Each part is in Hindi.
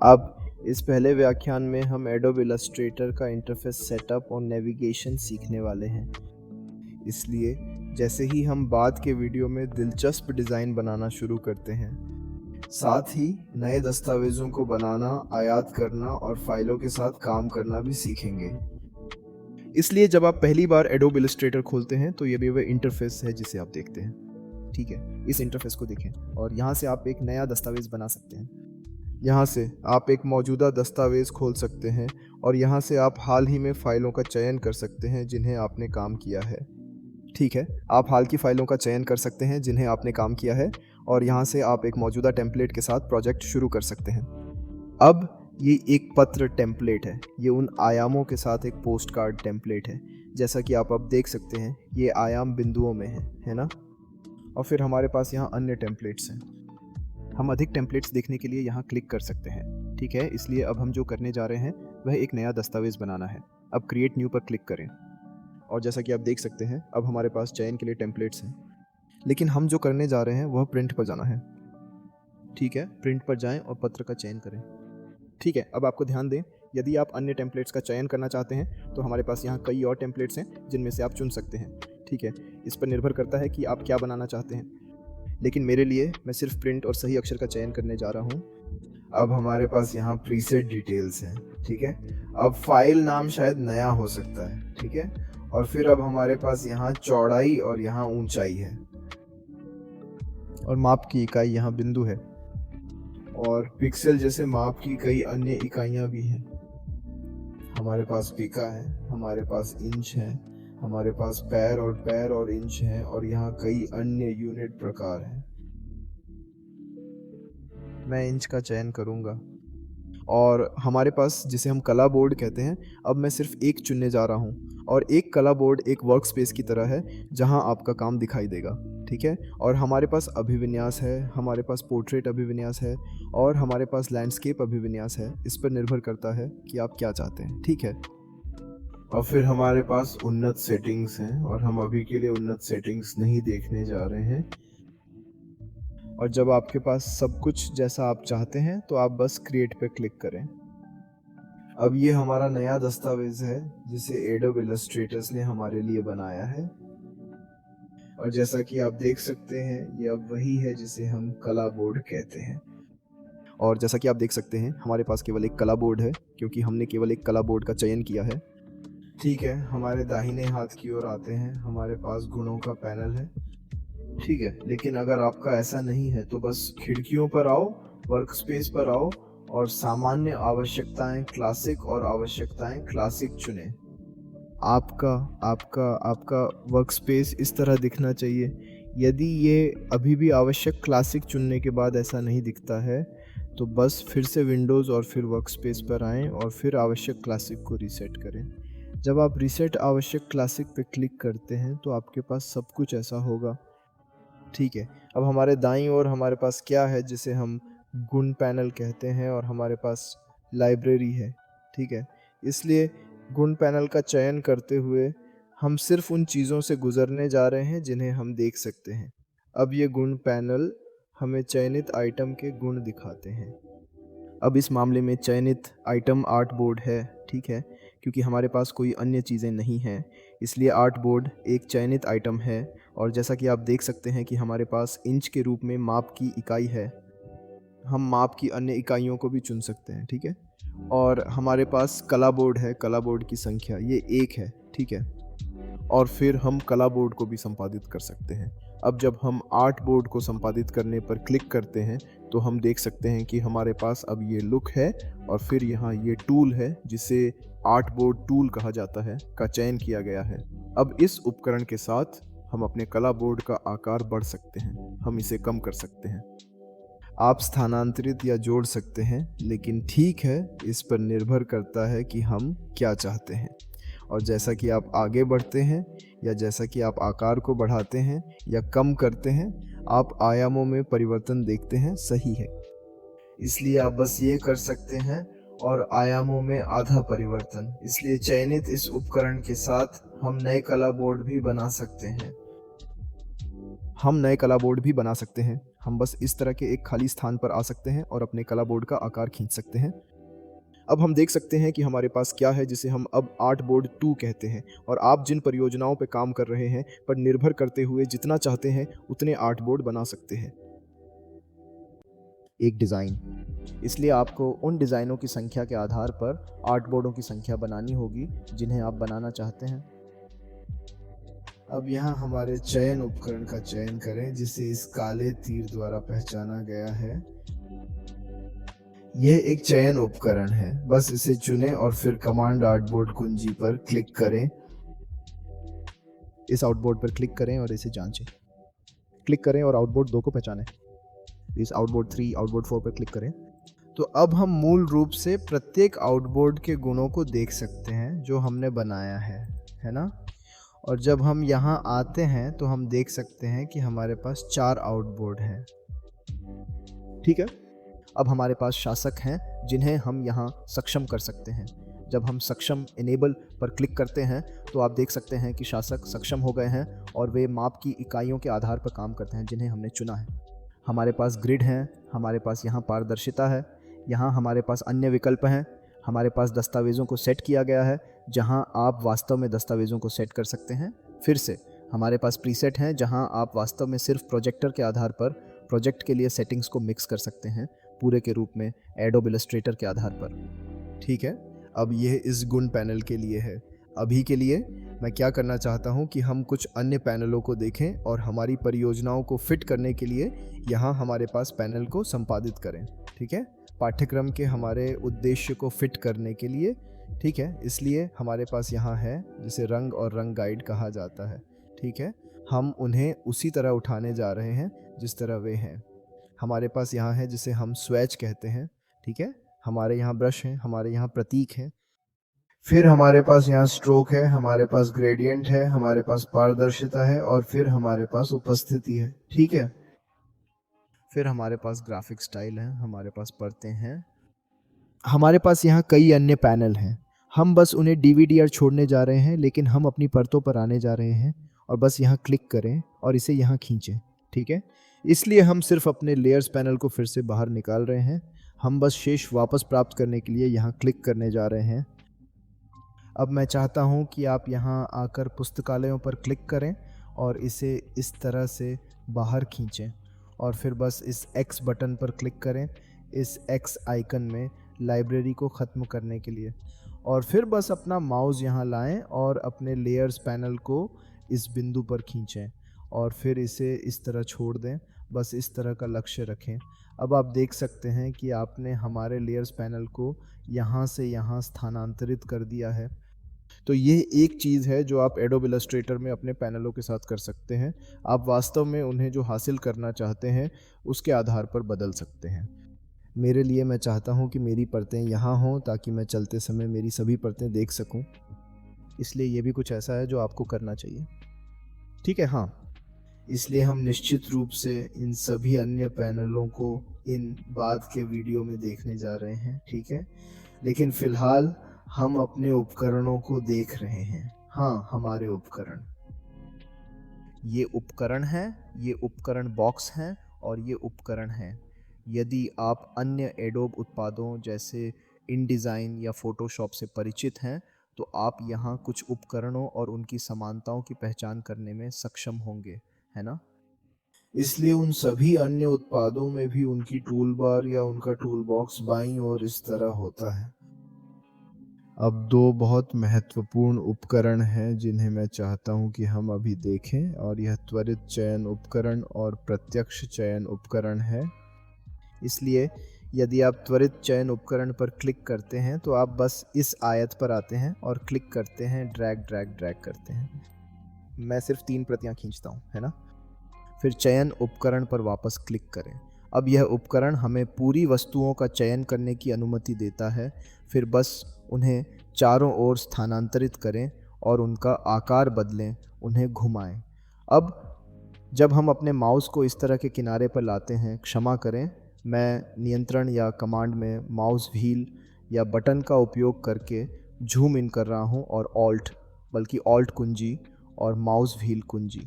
अब इस पहले व्याख्यान में हम एडोब इलस्ट्रेटर का इंटरफेस सेटअप और नेविगेशन सीखने वाले हैं। इसलिए जैसे ही हम बाद के वीडियो में दिलचस्प डिज़ाइन बनाना शुरू करते हैं, साथ ही नए दस्तावेज़ों को बनाना, आयात करना और फाइलों के साथ काम करना भी सीखेंगे। इसलिए जब आप पहली बार एडोब इलस्ट्रेटर खोलते हैं तो ये भी वह इंटरफेस है जिसे आप देखते हैं। ठीक है, इस इंटरफेस को देखें और यहाँ से आप एक नया दस्तावेज़ बना सकते हैं। यहाँ से आप एक मौजूदा दस्तावेज़ खोल सकते हैं और यहाँ से आप हाल ही में फ़ाइलों का चयन कर सकते हैं जिन्हें आपने काम किया है। ठीक है, आप हाल की फ़ाइलों का चयन कर सकते हैं जिन्हें आपने काम किया है और यहाँ से आप एक मौजूदा टेम्पलेट के साथ प्रोजेक्ट शुरू कर सकते हैं। अब ये एक पत्र टेम्पलेट है, ये उन आयामों के साथ एक पोस्ट कार्ड टेम्पलेट है। जैसा कि आप अब देख सकते हैं, ये आयाम बिंदुओं में है ना? और फिर हमारे पास यहाँ अन्य टेम्पलेट्स हैं। हम अधिक टेम्पलेट्स देखने के लिए यहाँ क्लिक कर सकते हैं। ठीक है, इसलिए अब हम जो करने जा रहे हैं वह एक नया दस्तावेज़ बनाना है। अब क्रिएट न्यू पर क्लिक करें और जैसा कि आप देख सकते हैं, अब हमारे पास चयन के लिए टेम्पलेट्स हैं, लेकिन हम जो करने जा रहे हैं वह प्रिंट पर जाना है। ठीक है, प्रिंट पर जाएं और पत्र का चयन करें। ठीक है, अब आपको ध्यान दें, यदि आप अन्य टेम्पलेट्स का चयन करना चाहते हैं तो हमारे पास यहाँ कई और टेम्पलेट्स हैं जिनमें से आप चुन सकते हैं। ठीक है, इस पर निर्भर करता है कि आप क्या बनाना चाहते हैं, लेकिन मेरे लिए मैं सिर्फ प्रिंट और सही अक्षर का चयन करने जा रहा हूँ। अब हमारे पास यहाँ प्रीसेट डिटेल्स हैं। ठीक है, अब फाइल नाम शायद नया हो सकता है। ठीक है, और फिर अब हमारे पास यहाँ चौड़ाई और यहाँ ऊंचाई है और माप की इकाई यहाँ बिंदु है और पिक्सल जैसे माप की कई अन्य इकाइयाँ भी हैं। हमारे पास पिका है, हमारे पास इंच है, हमारे पास पैर और इंच है और यहाँ कई अन्य यूनिट प्रकार हैं। मैं इंच का चयन करूँगा और हमारे पास जिसे हम कला बोर्ड कहते हैं, अब मैं सिर्फ एक चुनने जा रहा हूँ और एक कला बोर्ड एक वर्क स्पेस की तरह है जहाँ आपका काम दिखाई देगा। ठीक है, और हमारे पास अभिविन्यास है, हमारे पास पोर्ट्रेट अभिविन्यास है और हमारे पास लैंडस्केप अभिविन्यास है। इस पर निर्भर करता है कि आप क्या चाहते हैं। ठीक है, और फिर हमारे पास उन्नत सेटिंग्स हैं और हम अभी के लिए उन्नत सेटिंग्स नहीं देखने जा रहे हैं। और जब आपके पास सब कुछ जैसा आप चाहते हैं तो आप बस क्रिएट पे क्लिक करें। अब ये हमारा नया दस्तावेज है जिसे एडोब इलस्ट्रेटर्स ने हमारे लिए बनाया है और जैसा कि आप देख सकते हैं, ये अब वही है जिसे हम कला बोर्ड कहते हैं। और जैसा कि आप देख सकते हैं, हमारे पास केवल एक कला बोर्ड है क्योंकि हमने केवल एक कला बोर्ड का चयन किया है। ठीक है, हमारे दाहिने हाथ की ओर आते हैं, हमारे पास गुणों का पैनल है। ठीक है, लेकिन अगर आपका ऐसा नहीं है तो बस खिड़कियों पर आओ, वर्क स्पेस पर आओ और सामान्य आवश्यकताएं क्लासिक और आवश्यकताएं क्लासिक चुनें। आपका वर्क स्पेस इस तरह दिखना चाहिए। यदि ये अभी भी आवश्यक क्लासिक चुनने के बाद ऐसा नहीं दिखता है तो बस फिर से विंडोज़ और फिर वर्क स्पेस पर आएँ और फिर आवश्यक क्लासिक को रीसेट करें। जब आप रीसेट आवश्यक क्लासिक पे क्लिक करते हैं तो आपके पास सब कुछ ऐसा होगा। ठीक है, अब हमारे दाईं ओर हमारे पास क्या है जिसे हम गुण पैनल कहते हैं और हमारे पास लाइब्रेरी है। ठीक है, इसलिए गुण पैनल का चयन करते हुए हम सिर्फ उन चीज़ों से गुजरने जा रहे हैं जिन्हें हम देख सकते हैं। अब ये गुण पैनल हमें चयनित आइटम के गुण दिखाते हैं। अब इस मामले में चयनित आइटम आर्ट बोर्ड है। ठीक है, क्योंकि हमारे पास कोई अन्य चीज़ें नहीं हैं, इसलिए आर्ट बोर्ड एक चयनित आइटम है और जैसा कि आप देख सकते हैं कि हमारे पास इंच के रूप में माप की इकाई है। हम माप की अन्य इकाइयों को भी चुन सकते हैं। ठीक है, और हमारे पास कला बोर्ड है, कला बोर्ड की संख्या ये 1 है। ठीक है, और फिर हम कला बोर्ड को भी संपादित कर सकते हैं। अब जब हम आर्ट बोर्ड को संपादित करने पर क्लिक करते हैं तो हम देख सकते हैं कि हमारे पास अब ये लुक है और फिर यहाँ ये टूल है जिसे आर्ट बोर्ड टूल कहा जाता है का चयन किया गया है। अब इस उपकरण के साथ हम अपने कला बोर्ड का आकार बढ़ा सकते हैं, हम इसे कम कर सकते हैं, आप स्थानांतरित या जोड़ सकते हैं, लेकिन ठीक है, इस पर निर्भर करता है कि हम क्या चाहते हैं। और जैसा कि आप आगे बढ़ते हैं या जैसा कि आप आकार को बढ़ाते हैं या कम करते हैं, आप आयामों में परिवर्तन देखते हैं। सही है, इसलिए आप बस ये कर सकते हैं और आयामों में आधा परिवर्तन। इसलिए चयनित इस उपकरण के साथ हम नए कला बोर्ड भी बना सकते हैं। हम बस इस तरह के एक खाली स्थान पर आ सकते हैं और अपने कला बोर्ड का आकार खींच सकते हैं। अब हम देख सकते हैं कि हमारे पास क्या है जिसे हम अब आर्ट बोर्ड 2 कहते हैं, और आप जिन परियोजनाओं पर काम कर रहे हैं पर निर्भर करते हुए जितना चाहते हैं उतने आर्ट बोर्ड बना सकते हैं। एक डिज़ाइन, इसलिए आपको उन डिज़ाइनों की संख्या के आधार पर आर्ट बोर्डों की संख्या बनानी होगी जिन्हें आप बनाना चाहते हैं। अब यहाँ हमारे चयन उपकरण का चयन करें जिसे इस काले तीर द्वारा पहचाना गया है। यह एक चयन उपकरण है, बस इसे चुनें और फिर कमांड आर्टबोर्ड कुंजी पर क्लिक करें। इस आउटबोर्ड पर क्लिक करें और इसे जांचें। क्लिक करें और आउटबोर्ड 2 को पहचानें। इस आउटबोर्ड 3, आउटबोर्ड 4 पर क्लिक करें। तो अब हम मूल रूप से प्रत्येक आउटबोर्ड के गुणों को देख सकते हैं जो हमने बनाया है ना? और जब हम यहाँ आते हैं तो हम देख सकते हैं कि हमारे पास 4 आउटबोर्ड हैं। ठीक है, अब हमारे पास शासक हैं जिन्हें हम यहाँ सक्षम कर सकते हैं। जब हम सक्षम इनेबल पर क्लिक करते हैं तो आप देख सकते हैं कि शासक सक्षम हो गए हैं और वे माप की इकाइयों के आधार पर काम करते हैं जिन्हें हमने चुना है। हमारे पास ग्रिड हैं, हमारे पास यहाँ पारदर्शिता है, यहाँ हमारे पास अन्य विकल्प हैं, हमारे पास दस्तावेज़ों को सेट किया गया है जहाँ आप वास्तव में दस्तावेज़ों को सेट कर सकते हैं। फिर से हमारे पास प्रीसेट हैं जहाँ आप वास्तव में सिर्फ प्रोजेक्टर के आधार पर प्रोजेक्ट के लिए सेटिंग्स को मिक्स कर सकते हैं पूरे के रूप में एडोब इलस्ट्रेटर के आधार पर। ठीक है, अब यह इस गुण पैनल के लिए है। अभी के लिए मैं क्या करना चाहता हूं कि हम कुछ अन्य पैनलों को देखें और हमारी परियोजनाओं को फिट करने के लिए यहाँ हमारे पास पैनल को संपादित करें। ठीक है, पाठ्यक्रम के हमारे उद्देश्य को फिट करने के लिए। ठीक है, इसलिए हमारे पास यहाँ है जिसे रंग और रंग गाइड कहा जाता है। ठीक है, हम उन्हें उसी तरह उठाने जा रहे हैं जिस तरह वे हैं। हमारे पास यहाँ है जिसे हम स्वेच कहते हैं। ठीक है, हमारे यहाँ ब्रश हैं, हमारे यहाँ प्रतीक हैं, फिर हमारे पास यहाँ स्ट्रोक है, हमारे पास ग्रेडियंट है, हमारे पास पारदर्शिता है और फिर हमारे पास उपस्थिति है। ठीक है, फिर हमारे पास ग्राफिक स्टाइल है, हमारे पास परतें हैं, हमारे पास यहाँ कई अन्य पैनल हैं। हम बस उन्हें डीवीडीआर छोड़ने जा रहे हैं, लेकिन हम अपनी परतों पर आने जा रहे हैं और बस यहाँ क्लिक करें और इसे यहाँ खींचें। ठीक है, इसलिए हम सिर्फ अपने लेयर्स पैनल को फिर से बाहर निकाल रहे हैं। हम बस शेष वापस प्राप्त करने के लिए यहाँ क्लिक करने जा रहे हैं। अब मैं चाहता हूँ कि आप यहाँ आकर पुस्तकालयों पर क्लिक करें और इसे इस तरह से बाहर खींचें और फिर बस इस X बटन पर क्लिक करें, इस X आइकन में लाइब्रेरी को ख़त्म करने के लिए, और फिर बस अपना माउस यहाँ लाएं और अपने लेयर्स पैनल को इस बिंदु पर खींचें और फिर इसे इस तरह छोड़ दें। बस इस तरह का लक्ष्य रखें। अब आप देख सकते हैं कि आपने हमारे लेयर्स पैनल को यहाँ से यहाँ स्थानांतरित कर दिया है। तो ये एक चीज़ है जो आप एडोब इलस्ट्रेटर में अपने पैनलों के साथ कर सकते हैं। आप वास्तव में उन्हें जो हासिल करना चाहते हैं उसके आधार पर बदल सकते हैं। मेरे लिए मैं चाहता हूँ कि मेरी परतें यहाँ हों ताकि मैं चलते समय मेरी सभी परतें देख सकूँ, इसलिए ये भी कुछ ऐसा है जो आपको करना चाहिए। ठीक है, हाँ, इसलिए हम निश्चित रूप से इन सभी अन्य पैनलों को इन बाद के वीडियो में देखने जा रहे हैं। ठीक है, लेकिन फ़िलहाल हम अपने उपकरणों को देख रहे हैं। हाँ, हमारे उपकरण, ये उपकरण हैं, ये उपकरण बॉक्स हैं और ये उपकरण हैं। यदि आप अन्य एडोब उत्पादों जैसे इनडिज़ाइन या फ़ोटोशॉप से परिचित हैं तो आप यहाँ कुछ उपकरणों और उनकी समानताओं की पहचान करने में सक्षम होंगे, है ना? इसलिए उन सभी अन्य उत्पादों में भी उनकी टूल बार या उनका टूल बॉक्स बाईं ओर इस तरह होता है। अब दो बहुत महत्वपूर्ण उपकरण हैं जिन्हें मैं चाहता हूं कि हम अभी देखें, और यह त्वरित चयन उपकरण और प्रत्यक्ष चयन उपकरण है। इसलिए यदि आप त्वरित चयन उपकरण पर क्लिक करते हैं तो आप बस इस आयत पर आते हैं और क्लिक करते हैं, ड्रैग ड्रैग ड्रैग करते हैं। मैं सिर्फ 3 प्रतियां खींचता हूं, है ना? फिर चयन उपकरण पर वापस क्लिक करें। अब यह उपकरण हमें पूरी वस्तुओं का चयन करने की अनुमति देता है। फिर बस उन्हें चारों ओर स्थानांतरित करें और उनका आकार बदलें, उन्हें घुमाएं। अब जब हम अपने माउस को इस तरह के किनारे पर लाते हैं, क्षमा करें, मैं नियंत्रण या कमांड में माउस व्हील या बटन का उपयोग करके झूम इन कर रहा हूं और ऑल्ट कुंजी और माउस व्हील कुंजी।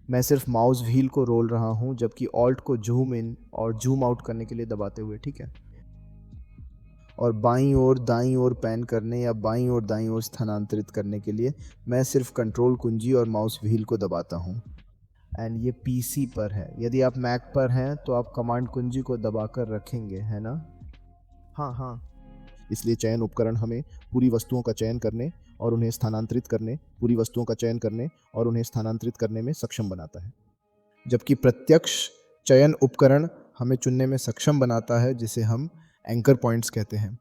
मैं सिर्फ माउस व्हील को रोल रहा हूँ, जबकि ऑल्ट को जूम इन और जूम आउट करने के लिए दबाते हुए, ठीक है। और बाईं ओर दाईं ओर पैन करने या बाईं ओर दाईं ओर स्थानांतरित करने के लिए मैं सिर्फ कंट्रोल कुंजी और माउस व्हील को दबाता हूँ। एंड ये पीसी पर है। यदि आप मैक पर हैं तो आप कमांड कुंजी को दबाकर रखेंगे, है ना? हाँ। इसलिए चयन उपकरण हमें पूरी वस्तुओं का चयन करने और उन्हें स्थानांतरित करने, पूरी वस्तुओं का चयन करने और उन्हें स्थानांतरित करने में सक्षम बनाता है, जबकि प्रत्यक्ष चयन उपकरण हमें चुनने में सक्षम बनाता है, जिसे हम एंकर पॉइंट्स कहते हैं।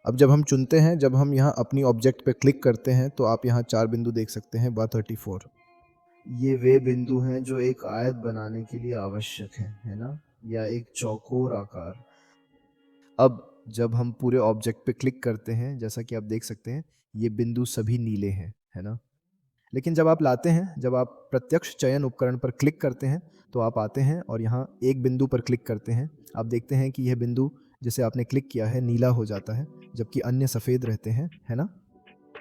अब जब हम चुनते हैं, जब हम यहाँ अपनी ऑब्जेक्ट पे क्लिक करते हैं, तो आप यहाँ 4 बिंदु देख सकते हैं, बार 34। ये वे बिंदु हैं जो एक आयत बनाने के लिए आवश्यक हैं, है ना? या एक चौकोर आकार। अब जब हम पूरे ऑब्जेक्ट पे क्लिक करते हैं, जैसा कि आप देख सकते हैं, ये बिंदु सभी नीले हैं, है ना? लेकिन जब आप लाते हैं, जब आप प्रत्यक्ष चयन उपकरण पर क्लिक करते हैं, तो आप आते हैं और यहाँ एक बिंदु पर क्लिक करते हैं। आप देखते हैं कि यह बिंदु जिसे आपने क्लिक किया है नीला हो जाता है, जबकि अन्य सफ़ेद रहते हैं, है ना?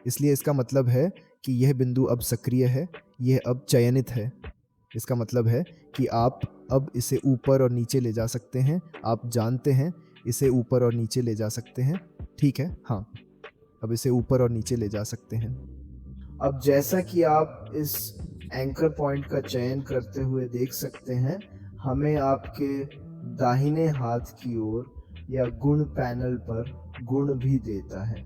इसलिए इसका मतलब है कि यह बिंदु अब सक्रिय है, यह अब चयनित है। इसका मतलब है कि आप अब इसे ऊपर और नीचे ले जा सकते हैं। आप जानते हैं इसे ऊपर और नीचे ले जा सकते हैं, ठीक है? हाँ, अब इसे ऊपर और नीचे ले जा सकते हैं। अब जैसा कि आप इस एंकर पॉइंट का चयन करते हुए देख सकते हैं, हमें आपके दाहिने हाथ की ओर या गुण पैनल पर गुण भी देता है।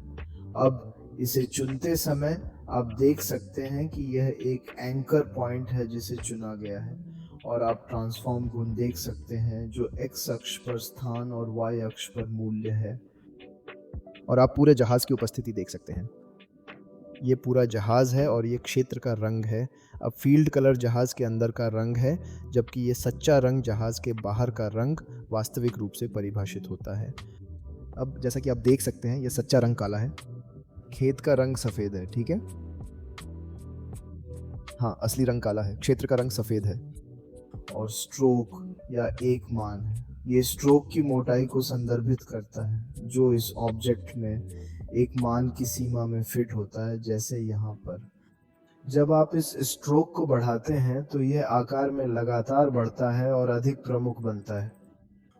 अब इसे चुनते समय आप देख सकते हैं कि यह एक एंकर पॉइंट है जिसे चुना गया है, और आप ट्रांसफॉर्म गुण देख सकते हैं जो एक्स अक्ष पर स्थान और वाई अक्ष पर मूल्य है। और आप पूरे जहाज की उपस्थिति देख सकते हैं। ये पूरा जहाज है और ये क्षेत्र का रंग है। अब फील्ड कलर जहाज के अंदर का रंग है, जबकि ये सच्चा रंग जहाज के बाहर का रंग वास्तविक रूप से परिभाषित होता है। अब जैसा कि आप देख सकते हैं, ये सच्चा रंग काला है, खेत का रंग सफ़ेद है, ठीक है? हाँ, असली रंग काला है, क्षेत्र का रंग सफ़ेद है। और स्ट्रोक या एक मान है। ये स्ट्रोक की मोटाई को संदर्भित करता है, जो इस ऑब्जेक्ट में एक मान की सीमा में फिट होता है, जैसे यहाँ पर। जब आप इस स्ट्रोक को बढ़ाते हैं तो यह आकार में लगातार बढ़ता है और अधिक प्रमुख बनता है।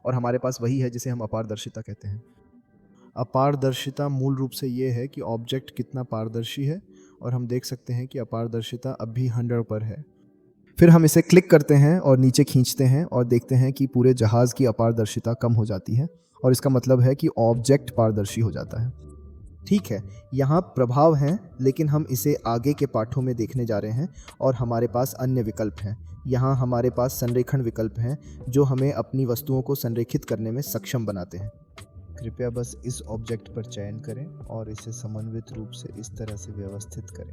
और हमारे पास वही है जिसे हम अपारदर्शिता कहते हैं। अपारदर्शिता मूल रूप से ये है कि ऑब्जेक्ट कितना पारदर्शी है, और हम देख सकते हैं कि अपारदर्शिता अब भी 100 पर है। फिर हम इसे क्लिक करते हैं और नीचे खींचते हैं और देखते हैं कि पूरे जहाज की अपारदर्शिता कम हो जाती है, और इसका मतलब है कि ऑब्जेक्ट पारदर्शी हो जाता है। ठीक है, यहाँ प्रभाव हैं, लेकिन हम इसे आगे के पाठों में देखने जा रहे हैं, और हमारे पास अन्य विकल्प हैं। यहाँ हमारे पास संरेखण विकल्प हैं जो हमें अपनी वस्तुओं को संरेखित करने में सक्षम बनाते हैं। कृपया बस इस ऑब्जेक्ट पर चयन करें और इसे समन्वित रूप से इस तरह से व्यवस्थित करें।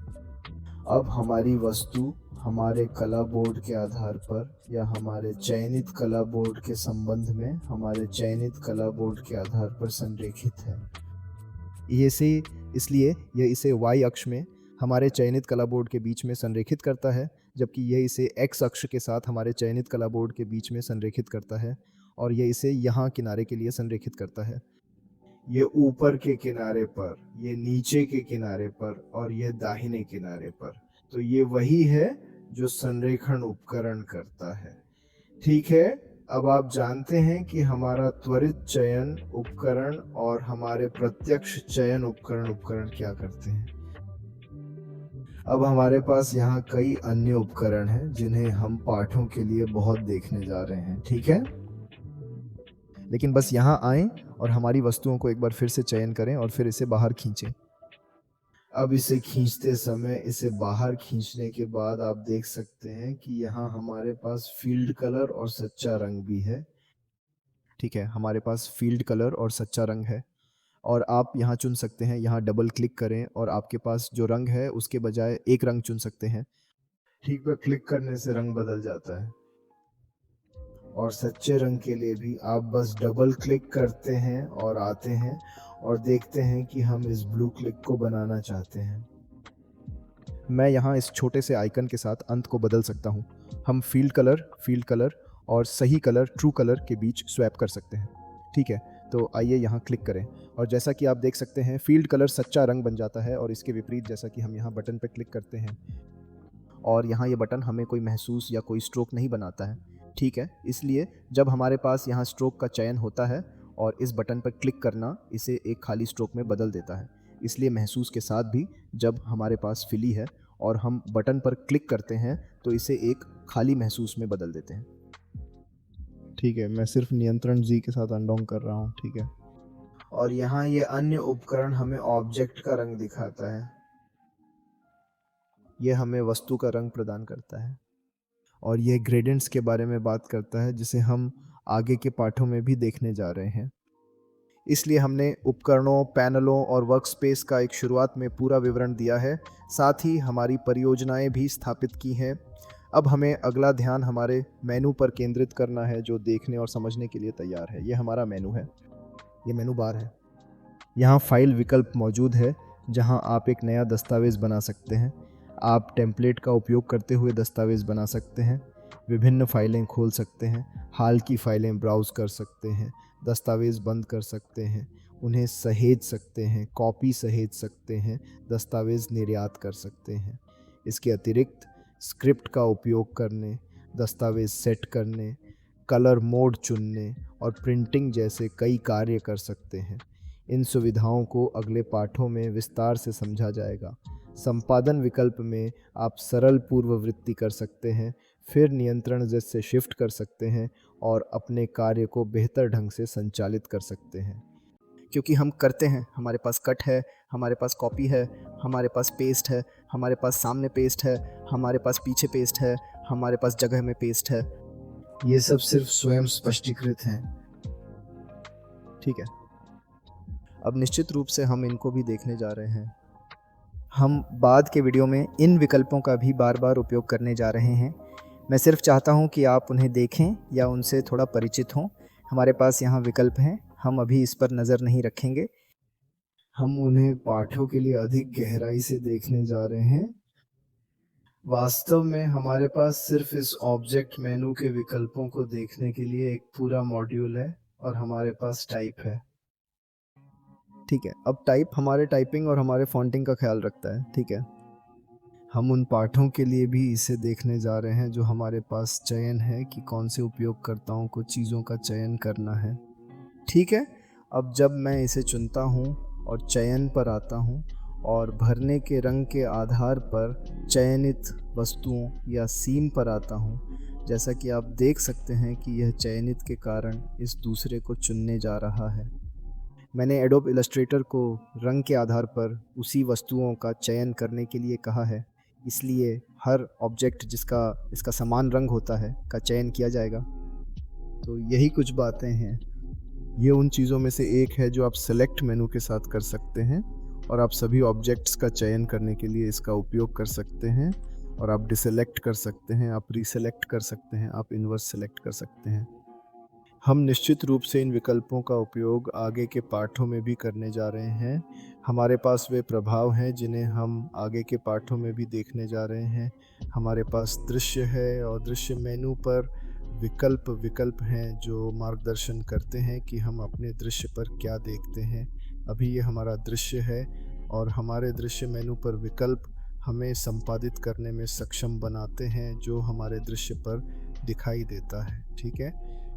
अब हमारी वस्तु हमारे कला बोर्ड के आधार पर या हमारे चयनित कला बोर्ड के संबंध में हमारे चयनित कला बोर्ड के आधार पर संरेखित है। इसलिए यह इसे y अक्ष में हमारे चयनित कला बोर्ड के बीच में संरेखित करता है, जबकि यह इसे x अक्ष के साथ हमारे चयनित कला बोर्ड के बीच में संरेखित करता है, और यह इसे यहाँ किनारे के लिए संरेखित करता है। ये ऊपर के किनारे पर, ये नीचे के किनारे पर, और यह दाहिने किनारे पर। तो ये वही है जो संरेखण उपकरण करता है। ठीक है, अब आप जानते हैं कि हमारा त्वरित चयन उपकरण और हमारे प्रत्यक्ष चयन उपकरण क्या करते हैं। अब हमारे पास यहाँ कई अन्य उपकरण हैं जिन्हें हम पाठों के लिए बहुत देखने जा रहे हैं, ठीक है? लेकिन बस यहाँ आएं और हमारी वस्तुओं को एक बार फिर से चयन करें और फिर इसे बाहर खींचें। अब इसे खींचते समय इसे बाहर खींचने के बाद आप देख सकते हैं कि यहाँ हमारे पास फील्ड कलर और सच्चा रंग भी है। ठीक है, हमारे पास फील्ड कलर और सच्चा रंग है, और आप यहाँ चुन सकते हैं। यहाँ डबल क्लिक करें और आपके पास जो रंग है उसके बजाय एक रंग चुन सकते हैं। ठीक है, क्लिक करने से रंग बदल जाता है। और सच्चे रंग के लिए भी आप बस डबल क्लिक करते हैं और आते हैं और देखते हैं कि हम इस ब्लू क्लिक को बनाना चाहते हैं। मैं यहाँ इस छोटे से आइकन के साथ अंत को बदल सकता हूँ। हम फील्ड कलर और सही कलर ट्रू कलर के बीच स्वैप कर सकते हैं। ठीक है, तो आइए यहाँ क्लिक करें, और जैसा कि आप देख सकते हैं फील्ड कलर सच्चा रंग बन जाता है, और इसके विपरीत जैसा कि हम यहाँ बटन पर क्लिक करते हैं और यहाँ ये बटन हमें कोई महसूस या कोई स्ट्रोक नहीं बनाता है। ठीक है, इसलिए जब हमारे पास यहाँ स्ट्रोक का चयन होता है और इस बटन पर क्लिक करना इसे एक खाली स्ट्रोक में बदल देता है। इसलिए महसूस के साथ भी जब हमारे पास फिली है और हम बटन पर क्लिक करते हैं तो इसे एक खाली महसूस में बदल देते हैं। ठीक है, मैं सिर्फ नियंत्रण जी के साथ अनडॉन्ग कर रहा हूँ। ठीक है, और यहाँ ये अन्य उपकरण हमें ऑब्जेक्ट का रंग दिखाता है। यह हमें वस्तु का रंग प्रदान करता है और यह ग्रेडियंट्स के बारे में बात करता है जिसे हम आगे के पाठों में भी देखने जा रहे हैं। इसलिए हमने उपकरणों, पैनलों और वर्कस्पेस का एक शुरुआत में पूरा विवरण दिया है, साथ ही हमारी परियोजनाएं भी स्थापित की हैं। अब हमें अगला ध्यान हमारे मेनू पर केंद्रित करना है जो देखने और समझने के लिए तैयार है। यह हमारा मेनू है, ये मेनू बार है। यहाँ फाइल विकल्प मौजूद है जहाँ आप एक नया दस्तावेज़ बना सकते हैं। आप टेम्पलेट का उपयोग करते हुए दस्तावेज़ बना सकते हैं, विभिन्न फाइलें खोल सकते हैं, हाल की फाइलें ब्राउज़ कर सकते हैं, दस्तावेज़ बंद कर सकते हैं, उन्हें सहेज सकते हैं, कॉपी सहेज सकते हैं, दस्तावेज़ निर्यात कर सकते हैं। इसके अतिरिक्त स्क्रिप्ट का उपयोग करने, दस्तावेज़ सेट करने, कलर मोड चुनने और प्रिंटिंग जैसे कई कार्य कर सकते हैं। इन सुविधाओं को अगले पाठों में विस्तार से समझा जाएगा। संपादन विकल्प में आप सरल पूर्ववृत्ति कर सकते हैं, फिर नियंत्रण Z से शिफ्ट कर सकते हैं और अपने कार्य को बेहतर ढंग से संचालित कर सकते हैं। क्योंकि हम करते हैं, हमारे पास कट है, हमारे पास कॉपी है, हमारे पास पेस्ट है, हमारे पास सामने पेस्ट है, हमारे पास पीछे पेस्ट है, हमारे पास जगह में पेस्ट है। ये सब सिर्फ स्वयं स्पष्टीकृत हैं। ठीक है, अब निश्चित रूप से हम इनको भी देखने जा रहे हैं। हम बाद के वीडियो में इन विकल्पों का भी बार बार उपयोग करने जा रहे हैं। मैं सिर्फ चाहता हूं कि आप उन्हें देखें या उनसे थोड़ा परिचित हों। हमारे पास यहाँ विकल्प हैं, हम अभी इस पर नज़र नहीं रखेंगे। हम उन्हें पाठों के लिए अधिक गहराई से देखने जा रहे हैं। वास्तव में हमारे पास सिर्फ इस ऑब्जेक्ट मेनू के विकल्पों को देखने के लिए एक पूरा मॉड्यूल है और हमारे पास टाइप है। ठीक है, अब टाइप हमारे टाइपिंग और हमारे फॉन्टिंग का ख्याल रखता है। ठीक है, हम उन पाठों के लिए भी इसे देखने जा रहे हैं जो हमारे पास चयन है कि कौन से उपयोगकर्ताओं को चीज़ों का चयन करना है। ठीक है, अब जब मैं इसे चुनता हूँ और चयन पर आता हूँ और भरने के रंग के आधार पर चयनित वस्तुओं या सीम पर आता हूँ, जैसा कि आप देख सकते हैं कि यह चयनित के कारण इस दूसरे को चुनने जा रहा है। मैंने एडोब इलस्ट्रेटर को रंग के आधार पर उसी वस्तुओं का चयन करने के लिए कहा है, इसलिए हर ऑब्जेक्ट जिसका इसका समान रंग होता है का चयन किया जाएगा। तो यही कुछ बातें हैं। ये उन चीज़ों में से एक है जो आप सेलेक्ट मेनू के साथ कर सकते हैं और आप सभी ऑब्जेक्ट्स का चयन करने के लिए इसका उपयोग कर सकते हैं और आप डिसेलेक्ट कर सकते हैं, आप रीसेलेक्ट कर सकते हैं, आप इन्वर्स सेलेक्ट कर सकते हैं। हम निश्चित रूप से इन विकल्पों का उपयोग आगे के पाठों में भी करने जा रहे हैं। हमारे पास वे प्रभाव हैं जिन्हें हम आगे के पाठों में भी देखने जा रहे हैं। हमारे पास दृश्य है और दृश्य मेनू पर विकल्प हैं जो मार्गदर्शन करते हैं कि हम अपने दृश्य पर क्या देखते हैं। अभी ये हमारा दृश्य है और हमारे दृश्य मेनू पर विकल्प हमें संपादित करने में सक्षम बनाते हैं जो हमारे दृश्य पर दिखाई देता है। ठीक है,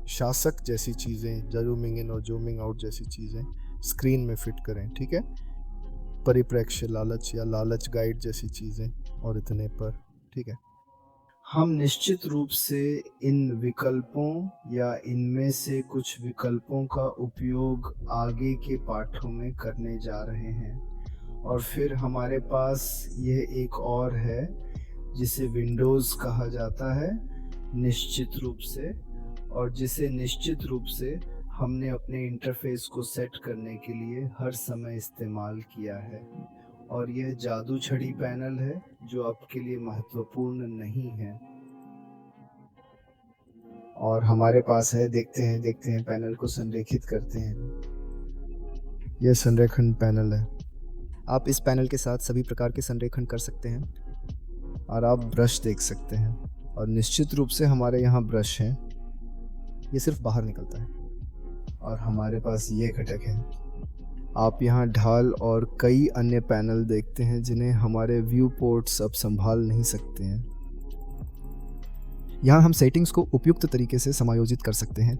शासक जैसी चीज़ें, जूमिंग इन और जूमिंग आउट जैसी चीज़ें स्क्रीन में फिट करें। ठीक है, परिप्रेक्ष्य लालच या लालच गाइड जैसी चीज़ें और इतने पर। ठीक है, हम निश्चित रूप से इन विकल्पों या इनमें से कुछ विकल्पों का उपयोग आगे के पाठों में करने जा रहे हैं। और फिर हमारे पास यह एक और है जिसे विंडोज़ कहा जाता है, निश्चित रूप से, और जिसे निश्चित रूप से हमने अपने इंटरफेस को सेट करने के लिए हर समय इस्तेमाल किया है। और यह जादू छड़ी पैनल है जो आपके लिए महत्वपूर्ण नहीं है। और हमारे पास है, देखते हैं पैनल को संरेखित करते हैं। यह संरेखण पैनल है। आप इस पैनल के साथ सभी प्रकार के संरेखण कर सकते हैं और आप ब्रश देख सकते हैं। और निश्चित रूप से हमारे यहाँ ब्रश हैं, ये सिर्फ बाहर निकलता है। और हमारे पास ये घटक है। आप यहाँ ढाल और कई अन्य पैनल देखते हैं जिन्हें हमारे व्यू पोर्ट्स अब संभाल नहीं सकते हैं। यहाँ हम सेटिंग्स को उपयुक्त तरीके से समायोजित कर सकते हैं।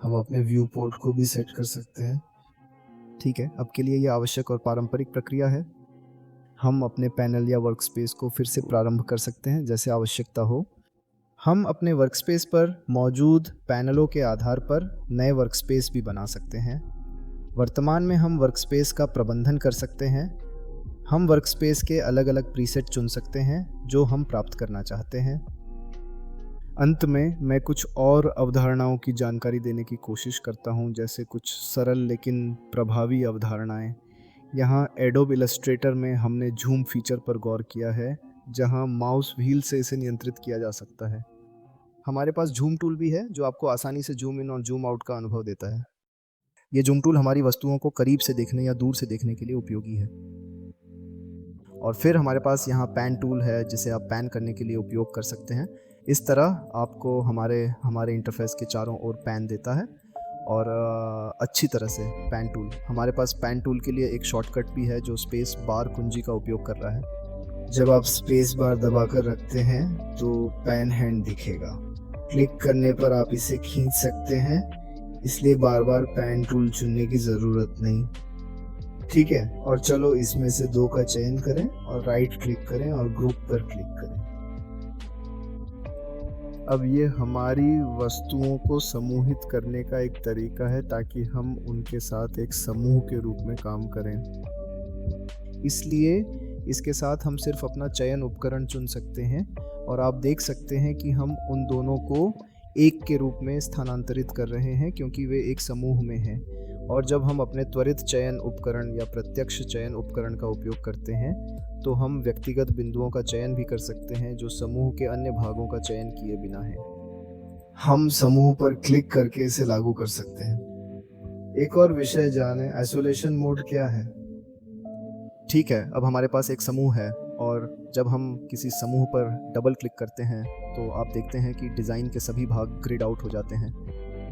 हम अपने व्यू पोर्ट को भी सेट कर सकते हैं। ठीक है, अब के लिए यह आवश्यक और पारंपरिक प्रक्रिया है। हम अपने पैनल या वर्कस्पेस को फिर से प्रारंभ कर सकते हैं जैसे आवश्यकता हो। हम अपने वर्कस्पेस पर मौजूद पैनलों के आधार पर नए वर्कस्पेस भी बना सकते हैं। वर्तमान में हम वर्कस्पेस का प्रबंधन कर सकते हैं। हम वर्कस्पेस के अलग अलग प्रीसेट चुन सकते हैं जो हम प्राप्त करना चाहते हैं। अंत में मैं कुछ और अवधारणाओं की जानकारी देने की कोशिश करता हूं, जैसे कुछ सरल लेकिन प्रभावी अवधारणाएं। यहाँ एडोब इलस्ट्रेटर में हमने झूम फीचर पर गौर किया है, जहां माउस व्हील से इसे नियंत्रित किया जा सकता है। हमारे पास झूम टूल भी है जो आपको आसानी से जूम इन और जूम आउट का अनुभव देता है। ये जूम टूल हमारी वस्तुओं को करीब से देखने या दूर से देखने के लिए उपयोगी है। और फिर हमारे पास यहाँ पैन टूल है जिसे आप पैन करने के लिए उपयोग कर सकते हैं। इस तरह आपको हमारे इंटरफेस के चारों ओर पैन देता है और अच्छी तरह से पैन टूल। हमारे पास पैन टूल के लिए एक शॉर्टकट भी है जो स्पेस बार कुंजी का उपयोग कर रहा है। जब आप स्पेस बार दबाकर रखते हैं तो पैन हैंड दिखेगा। क्लिक करने पर आप इसे खींच सकते हैं, इसलिए बार बार पैन टूल चुनने की ज़रूरत नहीं। ठीक है, और चलो इसमें से 2 का चयन करें और राइट क्लिक करें और ग्रुप पर क्लिक करें। अब ये हमारी वस्तुओं को समूहित करने का एक तरीका है ताकि हम उनके साथ एक समूह के रूप में काम करें। इसलिए इसके साथ हम सिर्फ अपना चयन उपकरण चुन सकते हैं और आप देख सकते हैं कि हम उन दोनों को एक के रूप में स्थानांतरित कर रहे हैं क्योंकि वे एक समूह में हैं। और जब हम अपने त्वरित चयन उपकरण या प्रत्यक्ष चयन उपकरण का उपयोग करते हैं तो हम व्यक्तिगत बिंदुओं का चयन भी कर सकते हैं जो समूह के अन्य भागों का चयन किए बिना है। हम समूह पर क्लिक करके इसे लागू कर सकते हैं। एक और विषय जाने, आइसोलेशन मोड क्या है? ठीक है, अब हमारे पास एक समूह है और जब हम किसी समूह पर डबल क्लिक करते हैं तो आप देखते हैं कि डिज़ाइन के सभी भाग ग्रिड आउट हो जाते हैं।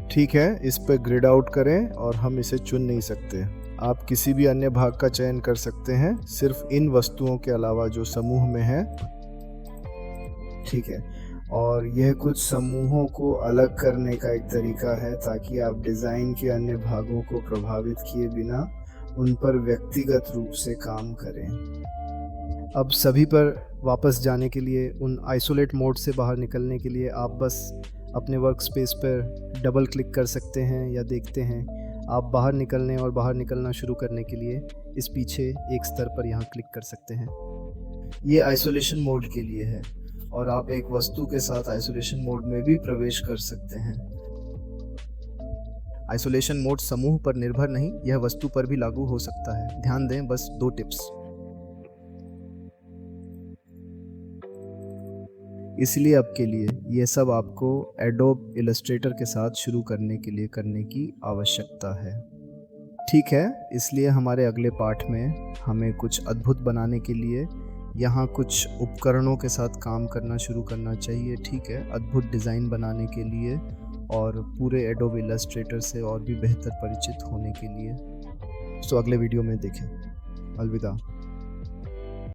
ठीक है, इस पर ग्रिड आउट करें और हम इसे चुन नहीं सकते। आप किसी भी अन्य भाग का चयन कर सकते हैं, सिर्फ इन वस्तुओं के अलावा जो समूह में है। ठीक है, और यह कुछ समूहों को अलग करने का एक तरीका है ताकि आप डिज़ाइन के अन्य भागों को प्रभावित किए बिना उन पर व्यक्तिगत रूप से काम करें। अब सभी पर वापस जाने के लिए, उन आइसोलेट मोड से बाहर निकलने के लिए आप बस अपने वर्क स्पेस पर डबल क्लिक कर सकते हैं या देखते हैं आप बाहर निकलने और बाहर निकलना शुरू करने के लिए इस पीछे एक स्तर पर यहाँ क्लिक कर सकते हैं। ये आइसोलेशन मोड के लिए है और आप एक वस्तु के साथ आइसोलेशन मोड में भी प्रवेश कर सकते हैं। आइसोलेशन मोड समूह पर निर्भर नहीं, यह वस्तु पर भी लागू हो सकता है। ध्यान दें बस 2 टिप्स। इसलिए अब के लिए ये सब आपको एडोब इलस्ट्रेटर के साथ शुरू करने के लिए करने की आवश्यकता है। ठीक है, इसलिए हमारे अगले पाठ में हमें कुछ अद्भुत बनाने के लिए यहाँ कुछ उपकरणों के साथ काम करना शुरू करना चाहिए। ठीक है, अद्भुत डिज़ाइन बनाने के लिए और पूरे एडोब इलस्ट्रेटर से और भी बेहतर परिचित होने के लिए। तो अगले वीडियो में देखें। अलविदा।